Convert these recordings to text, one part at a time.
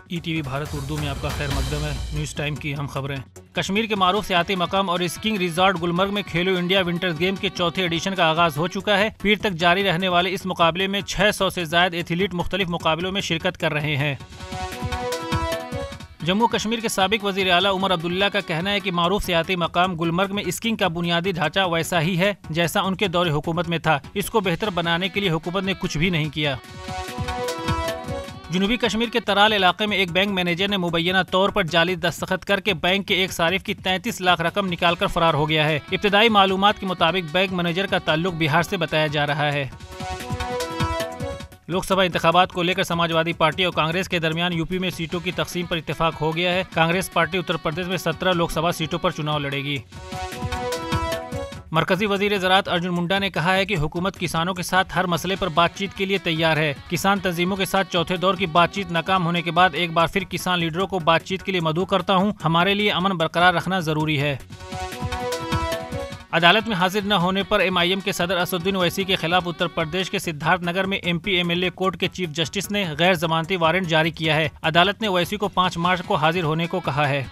E T V Bharat Urdu میں آپ کا خیر مقدم ہے۔ نیوز ٹائم کی اہم خبریں۔ کشمیر کے معروف سیاحتی مقام اور اسکینگ ریزارٹ گلمرگ میں کھیلو انڈیا ونٹرز گیم کے چوتھے ایڈیشن کا آغاز ہو چکا ہے۔ پیر تک جاری رہنے والے اس مقابلے میں 600 سے زائد ایتھلیٹ مختلف مقابلوں میں شرکت کر رہے ہیں۔ جموں کشمیر کے سابق وزیر اعلیٰ عمر عبداللہ کا کہنا ہے کہ معروف سیاحتی مقام گلمرگ میں اسکینگ کا بنیادی ڈھانچہ ویسا ہی ہے جیسا ان کے دور حکومت میں تھا۔ اس کو بہتر بنانے کے لیے حکومت نے کچھ بھی نہیں کیا۔ جنوبی کشمیر کے ترال علاقے میں ایک بینک مینیجر نے مبینہ طور پر جعلی دستخط کر کے بینک کے ایک صارف کی 33 لاکھ رقم نکال کر فرار ہو گیا ہے۔ ابتدائی معلومات کے مطابق بینک مینیجر کا تعلق بہار سے بتایا جا رہا ہے۔ لوک سبھا انتخابات کو لے کر سماج وادی پارٹی اور کانگریس کے درمیان یو پی میں سیٹوں کی تقسیم پر اتفاق ہو گیا ہے۔ کانگریس پارٹی اتر پردیش میں 17 لوک سبھا سیٹوں پر چناؤ لڑے گی۔ مرکزی وزیر زراعت ارجن منڈا نے کہا ہے کہ حکومت کسانوں کے ساتھ ہر مسئلے پر بات چیت کے لیے تیار ہے۔ کسان تنظیموں کے ساتھ چوتھے دور کی بات چیت ناکام ہونے کے بعد ایک بار پھر کسان لیڈروں کو بات چیت کے لیے مدعو کرتا ہوں۔ ہمارے لیے امن برقرار رکھنا ضروری ہے۔ عدالت میں حاضر نہ ہونے پر ایم آئی ایم کے صدر اسد الدین اویسی کے خلاف اتر پردیش کے سدھارتھ نگر میں M P M L A court کے چیف جسٹس نے غیر ضمانتی وارنٹ جاری کیا ہے۔ عدالت نے اویسی کو 5 مارچ کو حاضر ہونے کو کہا ہے۔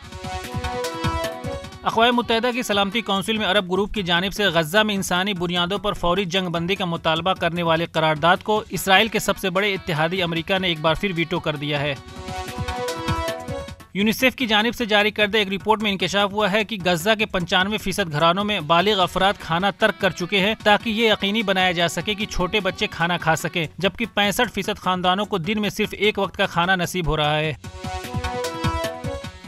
اقوام متحدہ کی سلامتی کونسل میں عرب گروپ کی جانب سے غزہ میں انسانی بنیادوں پر فوری جنگ بندی کا مطالبہ کرنے والے قرارداد کو اسرائیل کے سب سے بڑے اتحادی امریکہ نے ایک بار پھر ویٹو کر دیا ہے۔ یونیسیف کی جانب سے جاری کردہ ایک رپورٹ میں انکشاف ہوا ہے کہ غزہ کے 95% گھرانوں میں بالغ افراد کھانا ترک کر چکے ہیں تاکہ یہ یقینی بنایا جا سکے کہ چھوٹے بچے کھانا کھا سکیں، جبکہ 65% خاندانوں کو دن میں صرف ایک وقت کا کھانا نصیب ہو رہا ہے۔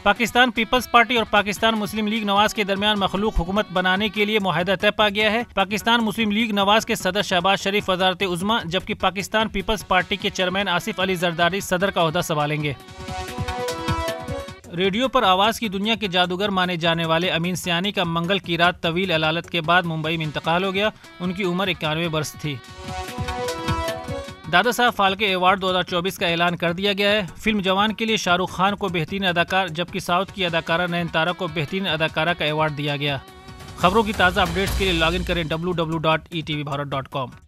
پاکستان پیپلز پارٹی اور پاکستان مسلم لیگ نواز کے درمیان مخلوق حکومت بنانے کے لیے معاہدہ طے پا گیا ہے۔ پاکستان مسلم لیگ نواز کے صدر شہباز شریف وزارت عظمیٰ، جبکہ پاکستان پیپلز پارٹی کے چیئرمین آصف علی زرداری صدر کا عہدہ سنبھالیں گے۔ ریڈیو پر آواز کی دنیا کے جادوگر مانے جانے والے امین سیانی کا منگل کی رات طویل علالت کے بعد ممبئی میں انتقال ہو گیا۔ ان کی عمر 91 برس تھی۔ دادا صاحب پھالکے ایوارڈ 2024 کا اعلان کر دیا گیا ہے۔ فلم جوان کے لیے شاہ رخ خان کو بہترین اداکار، جبکہ ساؤتھ کی اداکارہ نین تارا کو بہترین اداکارہ کا ایوارڈ دیا گیا۔ خبروں کی تازہ اپڈیٹس کے لیے لاگ ان کریں www.etv bharat.com۔